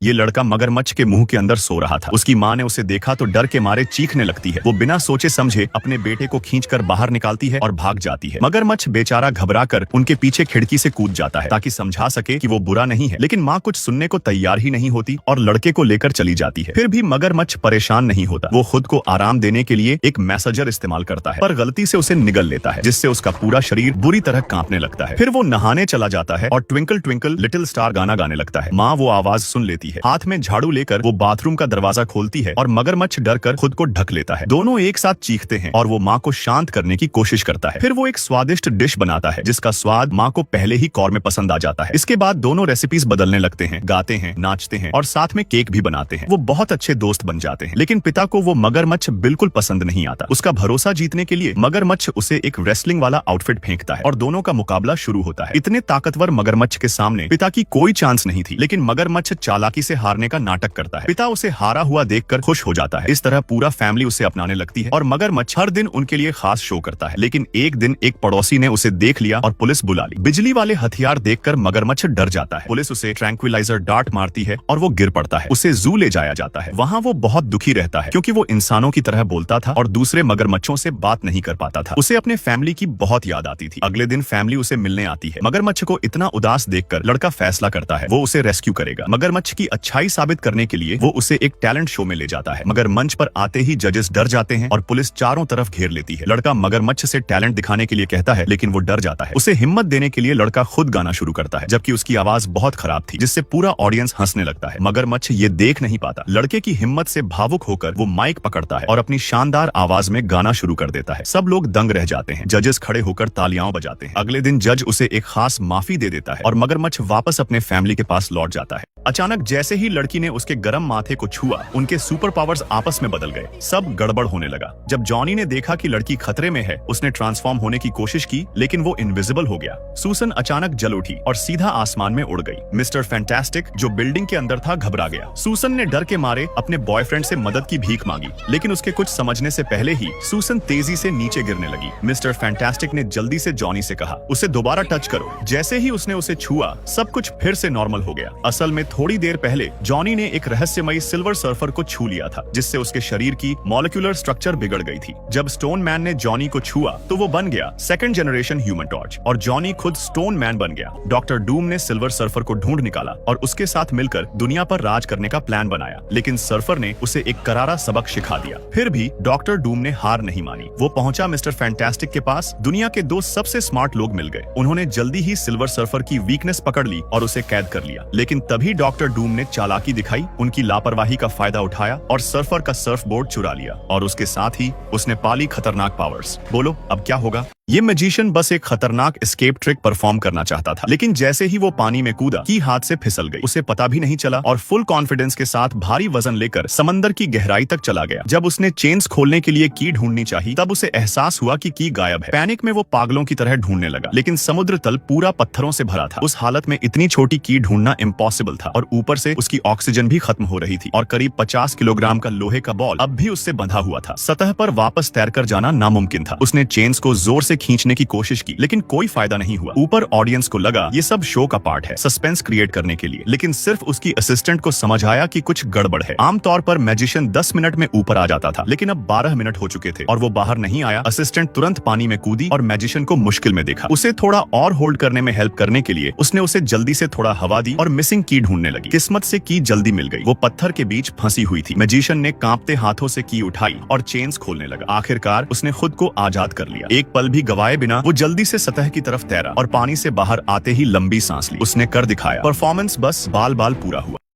ये लड़का मगरमच्छ के मुंह के अंदर सो रहा था। उसकी माँ ने उसे देखा तो डर के मारे चीखने लगती है। वो बिना सोचे समझे अपने बेटे को खींचकर बाहर निकालती है और भाग जाती है। मगरमच्छ बेचारा घबराकर उनके पीछे खिड़की से कूद जाता है ताकि समझा सके कि वो बुरा नहीं है, लेकिन माँ कुछ सुनने को तैयार ही नहीं होती और लड़के को लेकर चली जाती है। फिर भी मगरमच्छ परेशान नहीं होता। वो खुद को आराम देने के लिए एक मैसेजर इस्तेमाल करता है, पर गलती से उसे निगल लेता है, जिससे उसका पूरा शरीर बुरी तरह कांपने लगता है। फिर वो नहाने चला जाता है और ट्विंकल ट्विंकल लिटिल स्टार गाना गाने लगता है। माँ वो आवाज सुन लेती है। हाथ में झाड़ू लेकर वो बाथरूम का दरवाजा खोलती है और मगरमच्छ डर कर खुद को ढक लेता है। दोनों एक साथ चीखते हैं और वो माँ को शांत करने की कोशिश करता है। फिर वो एक स्वादिष्ट डिश बनाता है जिसका स्वाद माँ को पहले ही कौर में पसंद आ जाता है। इसके बाद दोनों रेसिपीज बदलने लगते हैं, गाते हैं, नाचते हैं और साथ में केक भी बनाते हैं। वो बहुत अच्छे दोस्त बन जाते हैं, लेकिन पिता को वो मगरमच्छ बिल्कुल पसंद नहीं आता। उसका भरोसा जीतने के लिए मगरमच्छ उसे एक रेसलिंग वाला आउटफिट फेंकता है और दोनों का मुकाबला शुरू होता है। इतने ताकतवर मगरमच्छ के सामने पिता की कोई चांस नहीं थी, लेकिन मगरमच्छ चालाकी से हारने का नाटक करता है। पिता उसे हारा हुआ देखकर खुश हो जाता है। इस तरह पूरा फैमिली उसे अपनाने लगती है और मगरमच्छ हर दिन उनके लिए खास शो करता है। लेकिन एक दिन एक पड़ोसी ने उसे देख लिया और पुलिस बुला ली। बिजली वाले हथियार देखकर मगरमच्छ डर जाता है। पुलिस उसे ट्रैंक्विलाइजर डार्ट मारती है और वो गिर पड़ता है। उसे जू ले जाया जाता है। वहाँ वो बहुत दुखी रहता है क्योंकि वो इंसानों की तरह बोलता था और दूसरे मगरमच्छों से बात नहीं कर पाता था। उसे अपने फैमिली की बहुत याद आती थी। अगले दिन फैमिली उसे मिलने आती है। मगरमच्छ को इतना उदास देखकर लड़का फैसला करता है वो उसे रेस्क्यू करेगा। मगरमच्छ की अच्छाई साबित करने के लिए वो उसे एक टैलेंट शो में ले जाता है, मगर मंच पर आते ही जजेस डर जाते हैं और पुलिस चारों तरफ घेर लेती है। लड़का मगरमच्छ से टैलेंट दिखाने के लिए कहता है, लेकिन वो डर जाता है। उसे हिम्मत देने के लिए लड़का खुद गाना शुरू करता है, जबकि उसकी आवाज बहुत खराब थी, जिससे पूरा ऑडियंस हंसने लगता है। मगरमच्छ ये देख नहीं पाता। लड़के की हिम्मत से भावुक होकर वो माइक पकड़ता है और अपनी शानदार आवाज में गाना शुरू कर देता है। सब लोग दंग रह जाते हैं। जजेस खड़े होकर तालियां बजाते हैं। अगले दिन जज उसे एक खास माफी दे देता है और मगरमच्छ वापस अपने फैमिली के पास लौट जाता है। अचानक जैसे ही लड़की ने उसके गर्म माथे को छुआ, उनके सुपर पावर्स आपस में बदल गए। सब गड़बड़ होने लगा। जब जॉनी ने देखा कि लड़की खतरे में है, उसने ट्रांसफॉर्म होने की कोशिश की, लेकिन वो इनविजिबल हो गया। सूसन अचानक जल उठी और सीधा आसमान में उड़ गई। मिस्टर फैंटास्टिक जो बिल्डिंग के अंदर था घबरा गया। सूसन ने डर के मारे अपने बॉयफ्रेंड से मदद की भीख मांगी, लेकिन उसके कुछ समझने से पहले ही सूसन तेजी से नीचे गिरने लगी। मिस्टर फैंटास्टिक ने जल्दी से जॉनी से कहा, उसे दोबारा टच करो। जैसे ही उसने उसे छुआ, सब कुछ फिर से नॉर्मल हो गया। असल में थोड़ी देर पहले जॉनी ने एक रहस्यमयी सिल्वर सर्फर को छू लिया था, जिससे उसके शरीर की मॉलिक्यूलर स्ट्रक्चर बिगड़ गई थी। जब स्टोन मैन ने जॉनी को छुआ तो वो बन गया सेकंड जनरेशन ह्यूमन टॉर्च और जॉनी खुद स्टोन मैन बन गया। डॉक्टर डूम ने सिल्वर सर्फर को ढूंढ निकाला और उसके साथ मिलकर दुनिया पर राज करने का प्लान बनाया, लेकिन सर्फर ने उसे एक करारा सबक सिखा दिया। फिर भी डॉक्टर डूम ने हार नहीं मानी। वो पहुंचा मिस्टर फैंटास्टिक के पास। दुनिया के दो सबसे स्मार्ट लोग मिल गए। उन्होंने जल्दी ही सिल्वर सर्फर की वीकनेस पकड़ ली और उसे कैद कर लिया, लेकिन तभी डॉक्टर डूम ने चालाकी दिखाई, उनकी लापरवाही का फायदा उठाया और सर्फर का सर्फ बोर्ड चुरा लिया और उसके साथ ही उसने पाली खतरनाक पावर्स। बोलो अब क्या होगा? ये मैजिशियन बस एक खतरनाक एस्केप ट्रिक परफॉर्म करना चाहता था, लेकिन जैसे ही वो पानी में कूदा की हाथ से फिसल गई। उसे पता भी नहीं चला और फुल कॉन्फिडेंस के साथ भारी वजन लेकर समंदर की गहराई तक चला गया। जब उसने चेन्स खोलने के लिए की ढूंढनी चाहिए, तब उसे एहसास हुआ कि की गायब है। पैनिक में वो पागलों की तरह ढूंढने लगा, लेकिन समुद्र तल पूरा पत्थरों से भरा था। उस हालत में इतनी छोटी की ढूंढना इम्पॉसिबल था और ऊपर से उसकी ऑक्सीजन भी खत्म हो रही थी और करीब 50 किलोग्राम का लोहे का बॉल अब भी उससे बंधा हुआ था। सतह पर वापस तैरकर जाना नामुमकिन था। उसने चेन्स को जोर से खींचने की कोशिश की, लेकिन कोई फायदा नहीं हुआ। ऊपर ऑडियंस को लगा ये सब शो का पार्ट है, सस्पेंस क्रिएट करने के लिए, लेकिन सिर्फ उसकी असिस्टेंट को समझ आया कि कुछ गड़बड़ है। आमतौर पर मैजिशियन 10 मिनट में ऊपर आ जाता था, लेकिन अब 12 मिनट हो चुके थे और वो बाहर नहीं आया। असिस्टेंट तुरंत पानी में कूदी और मैजिशियन को मुश्किल में देखा। उसे थोड़ा और होल्ड करने में हेल्प करने के लिए उसने उसे जल्दी से थोड़ा हवा दी और मिसिंग की ढूंढने लगी। किस्मत से की जल्दी मिल गई। वो पत्थर के बीच फंसी हुई थी। मैजिशियन ने कांपते हाथों से की उठाई और चेन्स खोलने लगा। आखिरकार उसने खुद को आजाद कर लिया। एक पल भी गवाए बिना वो जल्दी से सतह की तरफ तैरा और पानी से बाहर आते ही लंबी सांस ली। उसने कर दिखाया। परफॉर्मेंस बस बाल बाल पूरा हुआ।